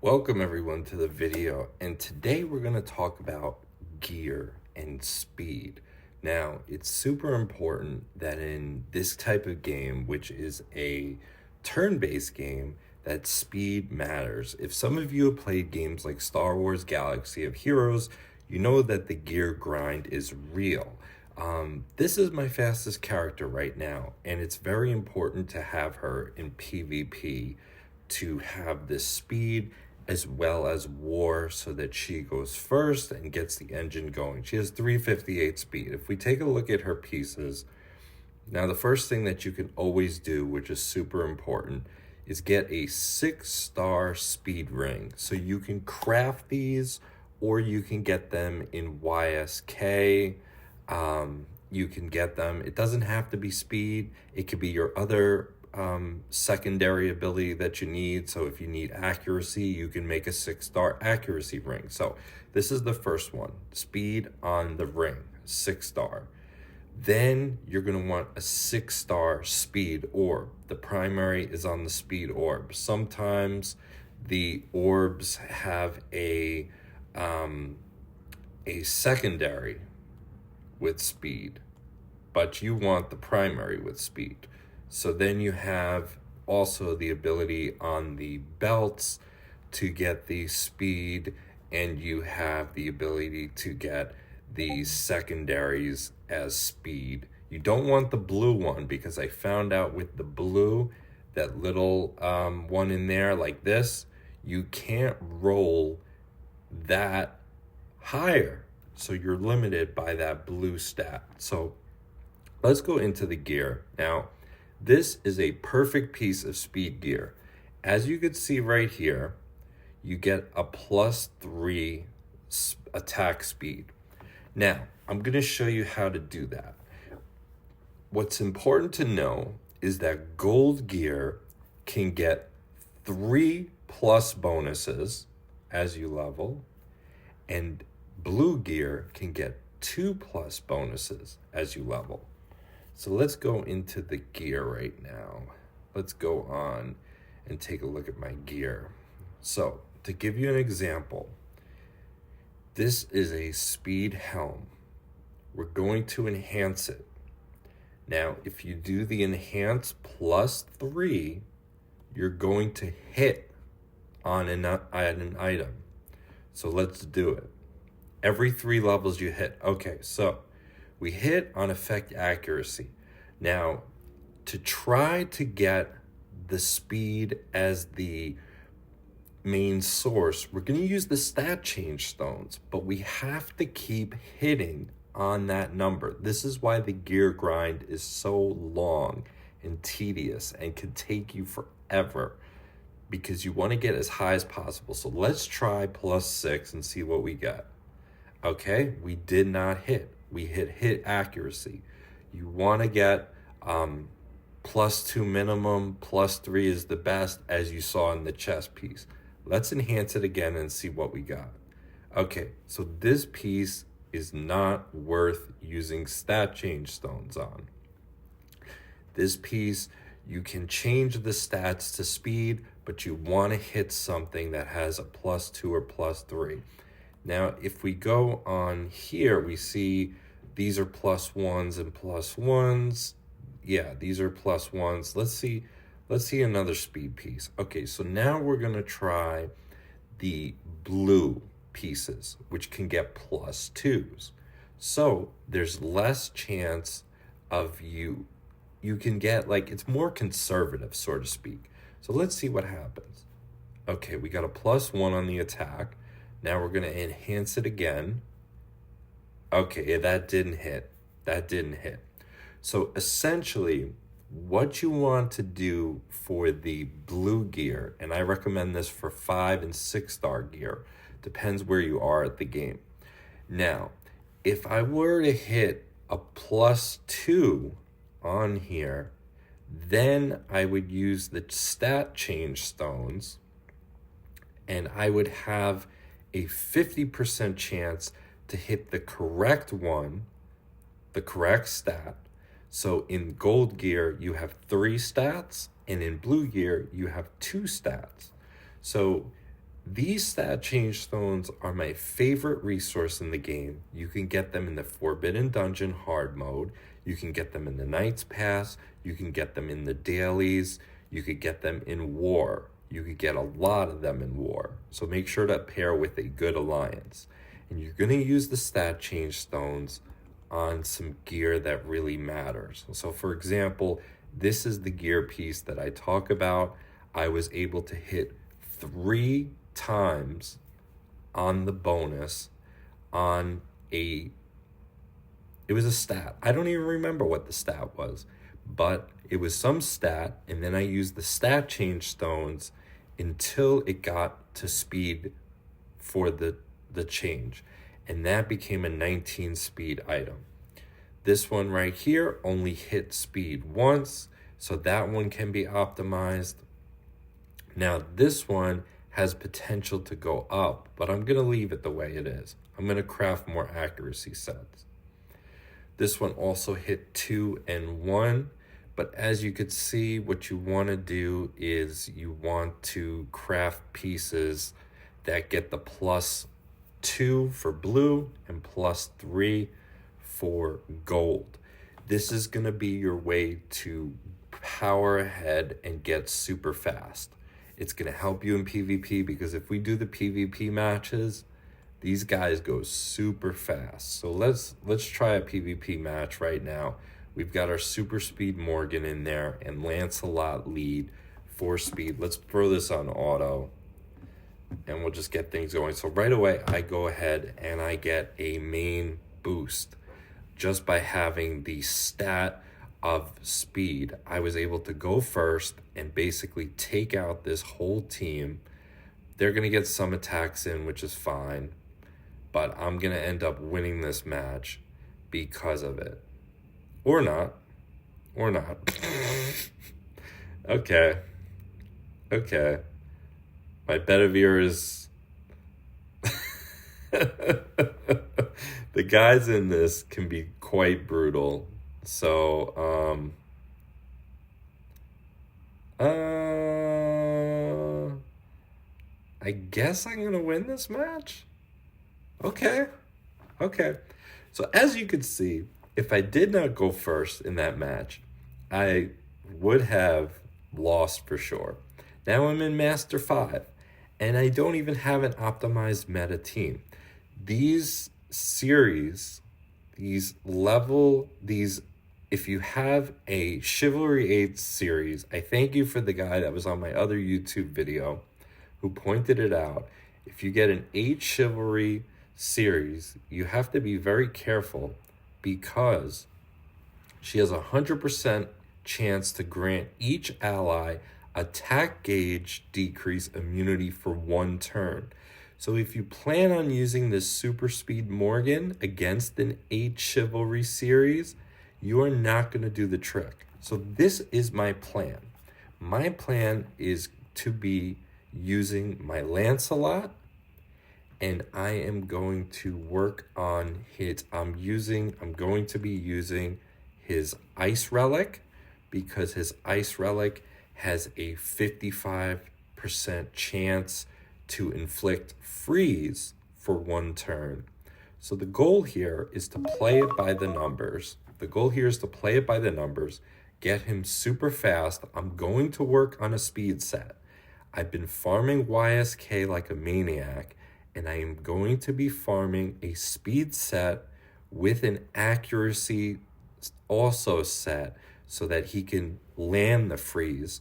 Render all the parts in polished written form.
Welcome everyone to the video, and today we're going to talk about gear and speed. Now, it's super important that in this type of game, which is a turn-based game, that speed matters. If some of you have played games like Star Wars Galaxy of Heroes, you know that the gear grind is real. This is my fastest character right now, and it's very important to have her in PvP to have this speed as well as war so that she goes first and gets the engine going. She has 358 speed. If we take a look at her pieces, now the first thing that you can always do, which is super important, is get a 6-star speed ring. So you can craft these or you can get them in YSK. You can get them. It doesn't have to be speed. It could be your other secondary ability that you need. So if you need accuracy, you can make a 6-star accuracy ring. So this is the first one, speed on the ring, 6-star. Then you're going to want a 6-star speed orb. The primary is on the speed orb. Sometimes the orbs have a secondary with speed, but you want the primary with speed. So then you have also the ability on the belts to get the speed, and you have the ability to get the secondaries as speed. You don't want the blue one, because I found out with the blue, that little one in there like this, you can't roll that higher. So you're limited by that blue stat. So let's go into the gear. Now, this is a perfect piece of speed gear. As you can see right here, you get a +3 attack speed. Now, I'm going to show you how to do that. What's important to know is that gold gear can get 3+ bonuses as you level, and blue gear can get 2+ bonuses as you level. So let's go into the gear right now. Let's go on and take a look at my gear. So to give you an example, this is a speed helm. We're going to enhance it. Now, if you do the enhance +3, you're going to hit on an item. So let's do it. Every 3 levels you hit. Okay, so we hit on effect accuracy. Now, to try to get the speed as the main source, we're going to use the stat change stones, but we have to keep hitting on that number. This is why the gear grind is so long and tedious and can take you forever, because you want to get as high as possible. So let's try +6 and see what we get. Okay, we did not hit. We hit accuracy. You want to get +2 minimum, +3 is the best, as you saw in the chest piece. Let's enhance it again and see what we got. Okay, so this piece is not worth using stat change stones on. This piece, you can change the stats to speed, but you want to hit something that has a +2 or +3. Now, if we go on here, we see these are +1s and +1s. Yeah, these are +1s. Let's see another speed piece. Okay, so now we're going to try the blue pieces, which can get +2s. So there's less chance of you can get, like, it's more conservative, so to speak. So let's see what happens. Okay, we got a +1 on the attack. Now we're going to enhance it again. Okay, that didn't hit. That didn't hit. So essentially, what you want to do for the blue gear, and I recommend this for 5 and 6-star gear, depends where you are at the game. Now, if I were to hit a +2 on here, then I would use the stat change stones, and I would have a 50% chance to hit the correct one, the correct stat. So in gold gear, you have 3 stats, and in blue gear, you have 2 stats. So These stat change stones are my favorite resource in the game. You can get them in the Forbidden Dungeon hard mode. You can get them in the Knight's Pass. You can get them in the dailies. You could get them in War. You could get a lot of them in War. So make sure to pair with a good alliance. And you're going to use the stat change stones on some gear that really matters. So for example, this is the gear piece that I talk about. I was able to hit 3 times on the bonus on it was a stat. I don't even remember what the stat was, but it was some stat, and then I used the stat change stones until it got to speed for the change, and that became a 19 speed item. This one right here only hit speed once, so that one can be optimized. Now this one has potential to go up, but I'm going to leave it the way it is. I'm going to craft more accuracy sets. This one also hit 2 and 1, but as you could see, what you want to do is you want to craft pieces that get the +2 for blue and +3 for gold. This is going to be your way to power ahead and get super fast. It's going to help you in PvP because if we do the PvP matches, these guys go super fast. So let's try a PvP match right now. We've got our super speed Morgan in there and Lancelot lead 4 speed. Let's throw this on auto and we'll just get things going. So right away, I go ahead and I get a main boost just by having the stat of speed. I was able to go first and basically take out this whole team. They're going to get some attacks in, which is fine, but I'm going to end up winning this match because of it. Or not. Okay. My Bedivere is... The guys in this can be quite brutal. So, I guess I'm gonna win this match. Okay. So as you could see, if I did not go first in that match, I would have lost for sure. Now I'm in Master 5, and I don't even have an optimized meta team. These series, if you have a Chivalry 8 series, I thank you for the guy that was on my other YouTube video who pointed it out. If you get an 8 Chivalry series, you have to be very careful because she has 100% chance to grant each ally attack gauge decrease immunity for 1 turn. So if you plan on using this super speed Morgan against an 8 Chivalry series, you are not going to do the trick. So this is my plan. My plan is to be using my Lancelot, and I am going to work on I'm going to be using his Ice Relic, because his Ice Relic has a 55% chance to inflict freeze for 1 turn. So the goal here is to play it by the numbers. Get him super fast. I'm going to work on a speed set. I've been farming YSK like a maniac, and I am going to be farming a speed set with an accuracy also set so that he can land the freeze.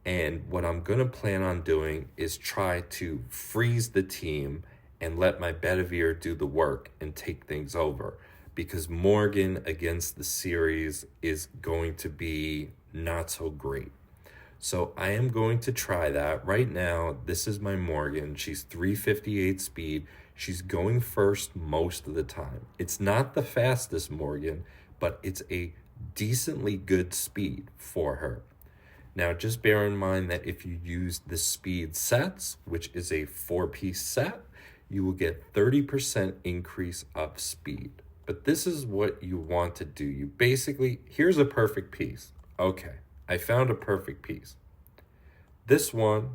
And what I'm going to plan on doing is try to freeze the team and let my Bedivere do the work and take things over. Because Morgan against the series is going to be not so great. So I am going to try that. Right now, this is my Morgan. She's 358 speed. She's going first most of the time. It's not the fastest Morgan, but it's a decently good speed for her. Now, just bear in mind that if you use the speed sets, which is a 4-piece set, you will get 30% increase of speed. But this is what you want to do. You basically, here's a perfect piece. Okay, I found a perfect piece. This one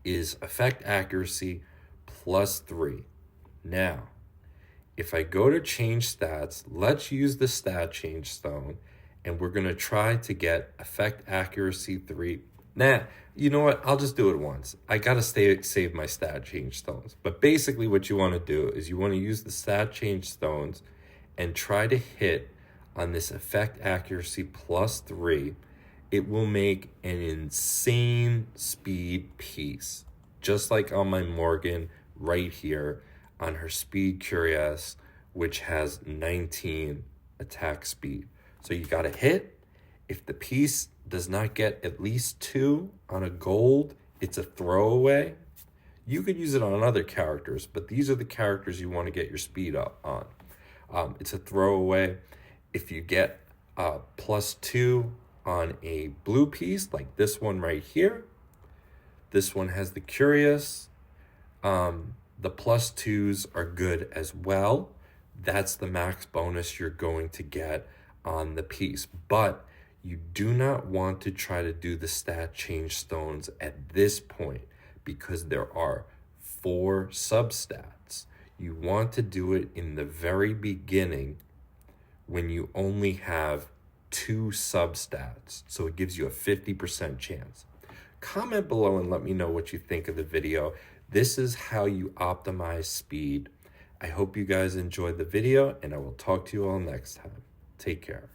is effect accuracy +3. Now, if I go to change stats, let's use the stat change stone, and we're going to try to get effect accuracy 3. Nah, you know what? I'll just do it once. I got to save my stat change stones. But basically what you want to do is you want to use the stat change stones and try to hit on this effect accuracy +3. It will make an insane speed piece. Just like on my Morgan right here on her speed Curious, which has 19 attack speed. So you got to hit. If the piece does not get at least 2 on a gold, it's a throwaway. You could use it on other characters, but these are the characters you want to get your speed up on. It's a throwaway. If you get +2 on a blue piece, like this one right here, this one has the Curious. The +2s are good as well. That's the max bonus you're going to get on the piece. But you do not want to try to do the stat change stones at this point because there are 4 substats. You want to do it in the very beginning when you only have 2 substats. So it gives you a 50% chance. Comment below and let me know what you think of the video. This is how you optimize speed. I hope you guys enjoyed the video, and I will talk to you all next time. Take care.